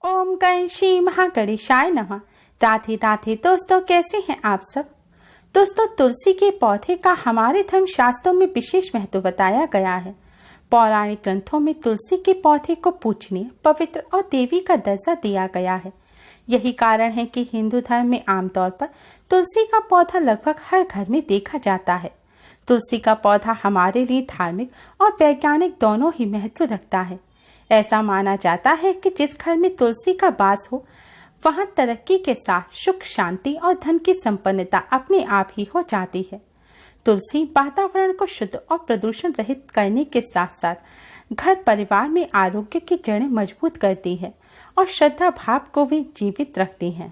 ओम गण श्री महागणेशाय नमः। राधे राधे दोस्तों, कैसे हैं आप सब। दोस्तों, तुलसी के पौधे का हमारे धर्म शास्त्रों में विशेष महत्व बताया गया है। पौराणिक ग्रंथों में तुलसी के पौधे को पूजनीय, पवित्र और देवी का दर्जा दिया गया है। यही कारण है कि हिंदू धर्म में आमतौर पर तुलसी का पौधा लगभग हर घर में देखा जाता है। तुलसी का पौधा हमारे लिए धार्मिक और वैज्ञानिक दोनों ही महत्व रखता है। ऐसा माना जाता है कि जिस घर में तुलसी का वास हो वहां तरक्की के साथ सुख, शांति और धन की संपन्नता अपने आप ही हो जाती है। तुलसी वातावरण को शुद्ध और प्रदूषण रहित करने के साथ साथ घर परिवार में आरोग्य की जड़ें मजबूत करती है और श्रद्धा भाव को भी जीवित रखती है।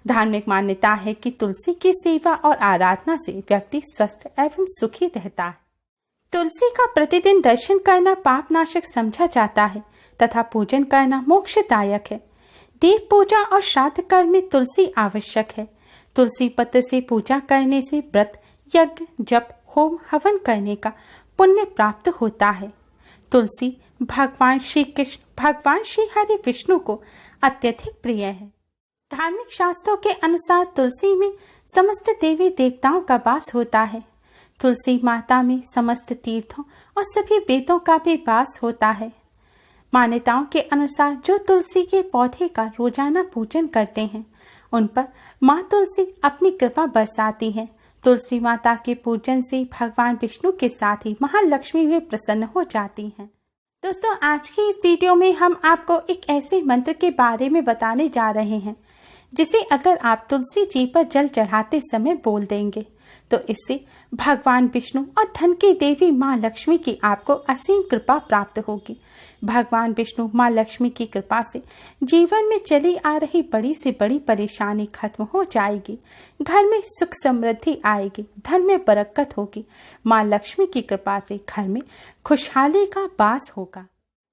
धार्मिक मान्यता है कि तुलसी की सेवा और आराधना से व्यक्ति स्वस्थ एवं सुखी रहता है। तुलसी का प्रतिदिन दर्शन करना पाप नाशक समझा जाता है तथा पूजन करना मोक्षदायक है। देव पूजा और श्राद्ध कर्म में तुलसी आवश्यक है। तुलसी पत्र से पूजा करने से व्रत, यज्ञ, जप, होम, हवन करने का पुण्य प्राप्त होता है। तुलसी भगवान श्री कृष्ण, भगवान श्री हरि विष्णु को अत्यधिक प्रिय है। धार्मिक शास्त्रों के अनुसार तुलसी में समस्त देवी देवताओं का वास होता है। तुलसी माता में समस्त तीर्थों और सभी वेदों का भी वास होता है। मान्यताओं के अनुसार जो तुलसी के पौधे का रोजाना पूजन करते हैं उन पर माँ तुलसी अपनी कृपा बरसाती है। तुलसी माता के पूजन से भगवान विष्णु के साथ ही महालक्ष्मी भी प्रसन्न हो जाती हैं। दोस्तों, आज की इस वीडियो में हम आपको एक ऐसे मंत्र के बारे में बताने जा रहे हैं जिसे अगर आप तुलसी जी पर जल चढ़ाते समय बोल देंगे तो इससे भगवान विष्णु और धन की देवी माँ लक्ष्मी की आपको असीम कृपा प्राप्त होगी। भगवान विष्णु माँ लक्ष्मी की कृपा से जीवन में चली आ रही बड़ी से बड़ी परेशानी खत्म हो जाएगी। घर में सुख समृद्धि आएगी, धन में बरकत होगी। माँ लक्ष्मी की कृपा से घर में खुशहाली का वास होगा।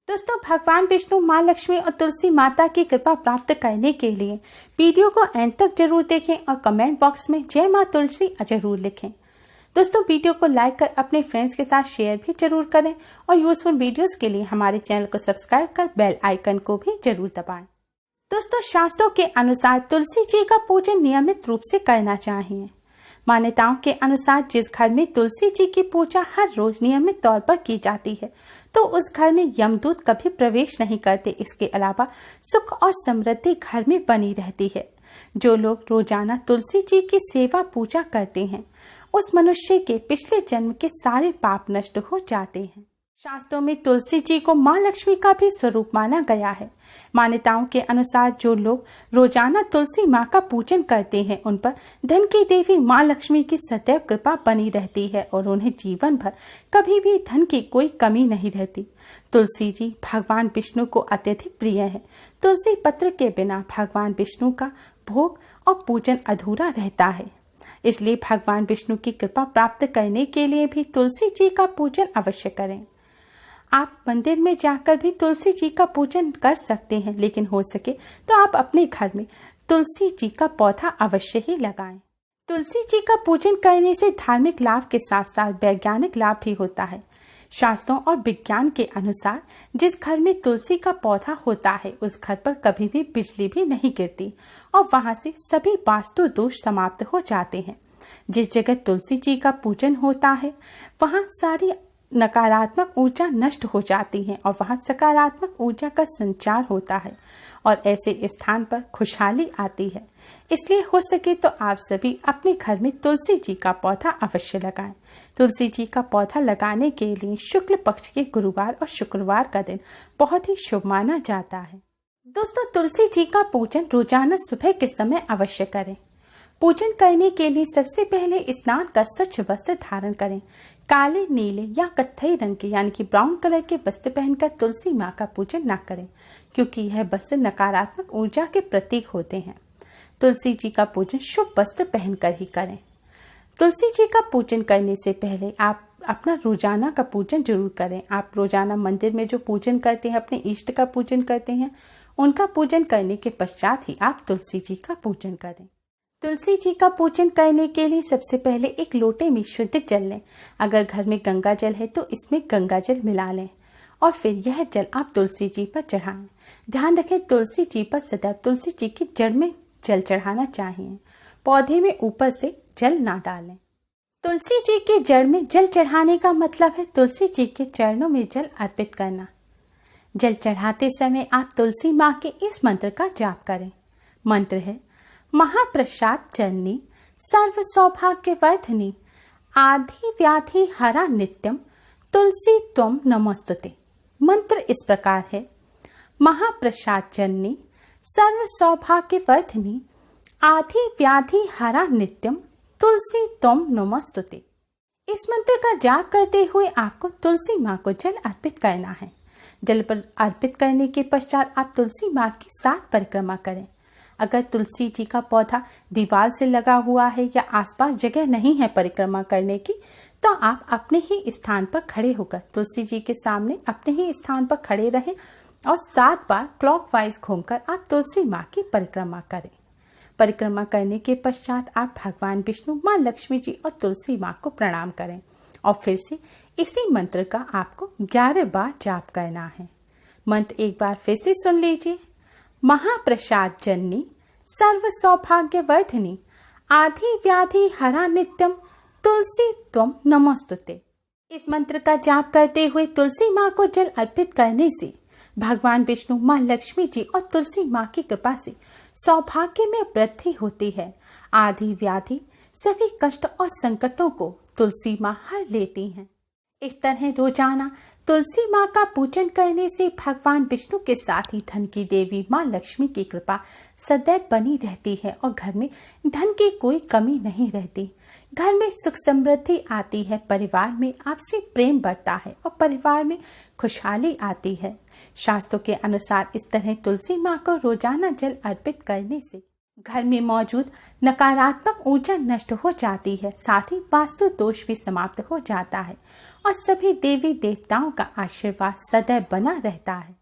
दोस्तों, भगवान विष्णु, माँ लक्ष्मी और तुलसी माता की कृपा प्राप्त करने के लिए वीडियो को एंड तक जरूर देखें और कमेंट बॉक्स में जय माँ तुलसी जरूर लिखें। दोस्तों, वीडियो को लाइक कर अपने फ्रेंड्स के साथ शेयर भी जरूर करें और यूजफुल वीडियोस के लिए हमारे चैनल को सब्सक्राइब कर बेल आइकन को भी जरूर दबाएं। दोस्तों, शास्त्रों के अनुसार तुलसी जी का पूजन नियमित रूप से करना चाहिए। मान्यताओं के अनुसार जिस घर में तुलसी जी की पूजा हर रोज नियमित तौर पर की जाती है तो उस घर में यमदूत कभी प्रवेश नहीं करते। इसके अलावा सुख और समृद्धि घर में बनी रहती है। जो लोग रोजाना तुलसी जी की सेवा पूजा करते हैं उस मनुष्य के पिछले जन्म के सारे पाप नष्ट हो जाते हैं। शास्त्रों में तुलसी जी को माँ लक्ष्मी का भी स्वरूप माना गया है। मान्यताओं के अनुसार जो लोग रोजाना तुलसी माँ का पूजन करते हैं उन पर धन की देवी माँ लक्ष्मी की सदैव कृपा बनी रहती है और उन्हें जीवन भर कभी भी धन की कोई कमी नहीं रहती। तुलसी जी भगवान विष्णु को अत्यधिक प्रिय है। तुलसी पत्र के बिना भगवान विष्णु का भोग और पूजन अधूरा रहता है। इसलिए भगवान विष्णु की कृपा प्राप्त करने के लिए भी तुलसी जी का पूजन अवश्य करें। आप मंदिर में जाकर भी तुलसी जी का पूजन कर सकते हैं, लेकिन हो सके तो आप अपने घर में तुलसी जी का पौधा अवश्य ही लगाएं। तुलसी जी का पूजन करने से धार्मिक लाभ के साथ साथ वैज्ञानिक लाभ भी होता है। शास्त्रों और विज्ञान के अनुसार जिस घर में तुलसी का पौधा होता है उस घर पर कभी भी बिजली भी नहीं गिरती और वहां से सभी वास्तु दोष समाप्त हो जाते हैं। जिस जगह तुलसी जी का पूजन होता है वहां सारी नकारात्मक ऊर्जा नष्ट हो जाती है और वहां सकारात्मक ऊर्जा का संचार होता है और ऐसे स्थान पर खुशहाली आती है। इसलिए हो सके तो आप सभी अपने घर में तुलसी जी का पौधा अवश्य लगाएं। तुलसी जी का पौधा लगाने के लिए शुक्ल पक्ष के गुरुवार और शुक्रवार का दिन बहुत ही शुभ माना जाता है। दोस्तों, तुलसी जी का पूजन रोजाना सुबह के समय अवश्य करें। पूजन करने के लिए सबसे पहले स्नान कर स्वच्छ वस्त्र धारण करें। काले, नीले या कत्थई रंग के यानी कि ब्राउन कलर के वस्त्र पहनकर तुलसी माँ का पूजन न करें, क्योंकि यह वस्त्र नकारात्मक ऊर्जा के प्रतीक होते हैं। तुलसी जी का पूजन शुभ वस्त्र पहनकर ही करें। तुलसी जी का पूजन करने से पहले आप अपना रोजाना का पूजन जरूर करें। आप रोजाना मंदिर में जो पूजन करते हैं, अपने इष्ट का पूजन करते हैं, उनका पूजन करने के पश्चात ही आप तुलसी जी का पूजन करें। तुलसी जी का पूजन करने के लिए सबसे पहले एक लोटे में शुद्ध जल लें। अगर घर में गंगा जल है तो इसमें गंगा जल मिला लें और फिर यह जल आप तुलसी जी पर चढ़ाएं। ध्यान रखें, तुलसी जी पर सदैव तुलसी जी की जड़ में जल चढ़ाना चाहिए। पौधे में ऊपर से जल ना डालें। तुलसी जी की जड़ में जल चढ़ाने का मतलब है तुलसी जी के चरणों में जल अर्पित करना। जल चढ़ाते समय आप तुलसी माँ के इस मंत्र का जाप करें। मंत्र है, महाप्रसाद चरणी सर्व सौभाग्य वर्धनी आधि व्याधि हरा नित्यम तुलसी त्वम नमोस्तुते। मंत्र इस प्रकार है, महाप्रसाद चरणी सर्व सौभाग्य वर्धनी आधि व्याधि हरा नित्यम तुलसी त्वम नमोस्तुते। इस मंत्र का जाप करते हुए आपको तुलसी माँ को जल अर्पित करना है। जल पर अर्पित करने के पश्चात आप तुलसी माँ की 7 परिक्रमा करें। अगर तुलसी जी का पौधा दीवार से लगा हुआ है या आसपास जगह नहीं है परिक्रमा करने की, तो आप अपने ही स्थान पर खड़े होकर तुलसी जी के सामने अपने ही स्थान पर खड़े रहें और 7 बार क्लॉकवाइज घूमकर आप तुलसी माँ की परिक्रमा करें। परिक्रमा करने के पश्चात आप भगवान विष्णु, माँ लक्ष्मी जी और तुलसी माँ को प्रणाम करें और फिर से इसी मंत्र का आपको 11 बार जाप करना है। मंत्र एक बार फिर से सुन लीजिए, महाप्रसाद जननी सर्व सौभाग्य वर्धनी आधि व्याधि हरा नित्यम तुलसी त्वम नमोस्तुते। इस मंत्र का जाप करते हुए तुलसी माँ को जल अर्पित करने से भगवान विष्णु, माँ लक्ष्मी जी और तुलसी माँ की कृपा से सौभाग्य में वृद्धि होती है। आधि व्याधि सभी कष्ट और संकटों को तुलसी माँ हर लेती हैं। इस तरह रोजाना तुलसी माँ का पूजन करने से भगवान विष्णु के साथ ही धन की देवी माँ लक्ष्मी की कृपा सदैव बनी रहती है और घर में धन की कोई कमी नहीं रहती। घर में सुख समृद्धि आती है, परिवार में आपसी प्रेम बढ़ता है और परिवार में खुशहाली आती है। शास्त्रों के अनुसार इस तरह तुलसी माँ को रोजाना जल अर्पित करने से घर में मौजूद नकारात्मक ऊर्जा नष्ट हो जाती है, साथ ही वास्तु दोष भी समाप्त हो जाता है और सभी देवी देवताओं का आशीर्वाद सदैव बना रहता है।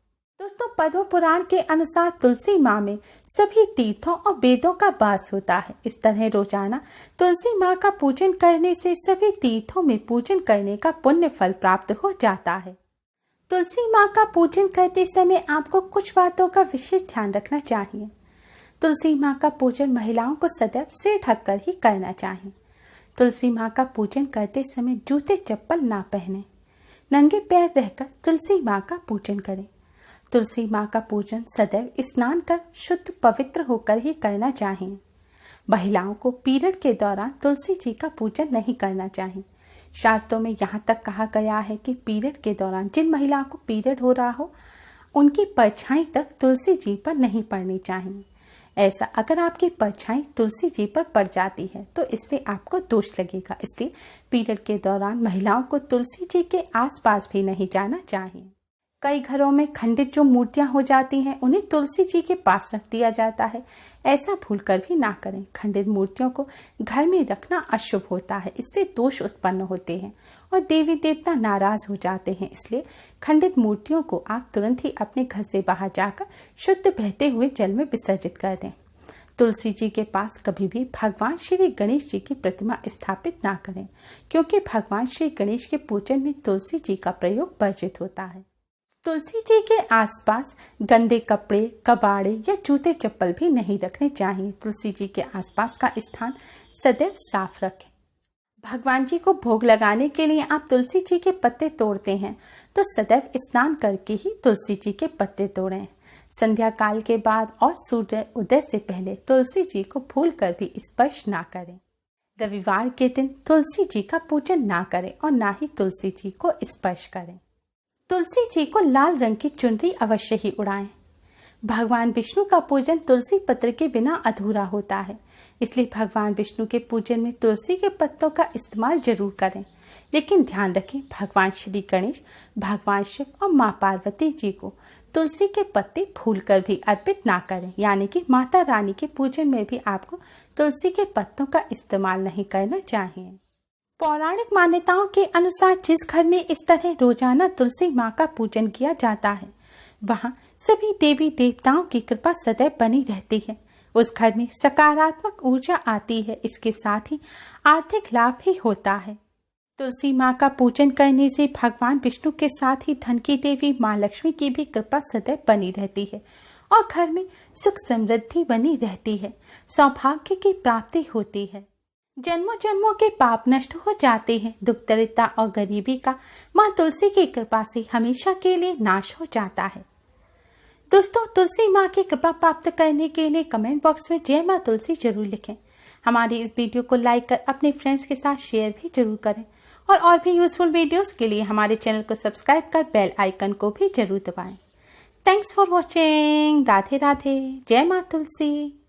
दोस्तों, पद्म पुराण के अनुसार तुलसी माँ में सभी तीर्थों और वेदों का वास होता है। इस तरह रोजाना तुलसी माँ का पूजन करने से सभी तीर्थों में पूजन करने का पुण्य फल प्राप्त हो जाता है। तुलसी माँ का पूजन करते समय आपको कुछ बातों का विशेष ध्यान रखना चाहिए। तुलसी माँ का पूजन महिलाओं को सदैव सिर ढककर ही करना चाहिए। तुलसी माँ का पूजन करते समय जूते चप्पल ना पहने, नंगे पैर रहकर तुलसी माँ का पूजन करें। तुलसी माँ का पूजन सदैव स्नान कर शुद्ध पवित्र होकर ही करना चाहिए। महिलाओं को पीरियड के दौरान तुलसी जी का पूजन नहीं करना चाहिए। शास्त्रों में यहाँ तक कहा गया है कि पीरियड के दौरान जिन महिलाओं को पीरियड हो रहा हो, उनकी परछाई तक तुलसी जी पर नहीं पड़नी चाहिए। ऐसा अगर आपकी परछाई तुलसी जी पर पड़ जाती है तो इससे आपको दोष लगेगा। इसलिए पीरियड के दौरान महिलाओं को तुलसी जी के आसपास भी नहीं जाना चाहिए। कई घरों में खंडित जो मूर्तियां हो जाती हैं, उन्हें तुलसी जी के पास रख दिया जाता है। ऐसा भूलकर भी ना करें। खंडित मूर्तियों को घर में रखना अशुभ होता है, इससे दोष उत्पन्न होते हैं और देवी देवता नाराज हो जाते हैं। इसलिए खंडित मूर्तियों को आप तुरंत ही अपने घर से बाहर जाकर शुद्ध बहते हुए जल में विसर्जित कर दें। तुलसी जी के पास कभी भी भगवान श्री गणेश जी की प्रतिमा स्थापित ना करें, क्योंकि भगवान श्री गणेश के पूजन में तुलसी जी का प्रयोग वर्जित होता है। तुलसी जी के आसपास गंदे कपड़े, कबाड़े या जूते चप्पल भी नहीं रखने चाहिए। तुलसी जी के आसपास का स्थान सदैव साफ रखें। भगवान जी को भोग लगाने के लिए आप तुलसी जी के पत्ते तोड़ते हैं तो सदैव स्नान करके ही तुलसी जी के पत्ते तोड़ें। संध्या काल के बाद और सूर्य उदय से पहले तुलसी जी को भूल कर भी स्पर्श ना करें। रविवार के दिन तुलसी जी का पूजन ना करें और ना ही तुलसी जी को स्पर्श करें। तुलसी जी को लाल रंग की चुनरी अवश्य ही उड़ाएं। भगवान विष्णु का पूजन तुलसी पत्र के बिना अधूरा होता है, इसलिए भगवान विष्णु के पूजन में तुलसी के पत्तों का इस्तेमाल जरूर करें। लेकिन ध्यान रखें, भगवान श्री गणेश, भगवान शिव और माँ पार्वती जी को तुलसी के पत्ते भूलकर भी अर्पित ना करें। यानी कि माता रानी के पूजन में भी आपको तुलसी के पत्तों का इस्तेमाल नहीं करना चाहिए। पौराणिक मान्यताओं के अनुसार जिस घर में इस तरह रोजाना तुलसी माँ का पूजन किया जाता है, वहाँ सभी देवी देवताओं की कृपा सदैव बनी रहती है। उस घर में सकारात्मक ऊर्जा आती है, इसके साथ ही आर्थिक लाभ भी होता है। तुलसी माँ का पूजन करने से भगवान विष्णु के साथ ही धन की देवी माँ लक्ष्मी की भी कृपा सदैव बनी रहती है और घर में सुख समृद्धि बनी रहती है, सौभाग्य की प्राप्ति होती है। जन्मों जन्मों के पाप नष्ट हो जाते हैं। दुख दरिद्रता और गरीबी का माँ तुलसी की कृपा से हमेशा के लिए नाश हो जाता है। दोस्तों, तुलसी माँ की कृपा प्राप्त करने के लिए कमेंट बॉक्स में जय माँ तुलसी जरूर लिखें। हमारी इस वीडियो को लाइक कर अपने फ्रेंड्स के साथ शेयर भी जरूर करें और भी यूजफुल वीडियोस के लिए हमारे चैनल को सब्सक्राइब कर बेल आइकन को भी जरूर दबाएं। Thanks for watching. Radhe Radhe. जय माँ तुलसी।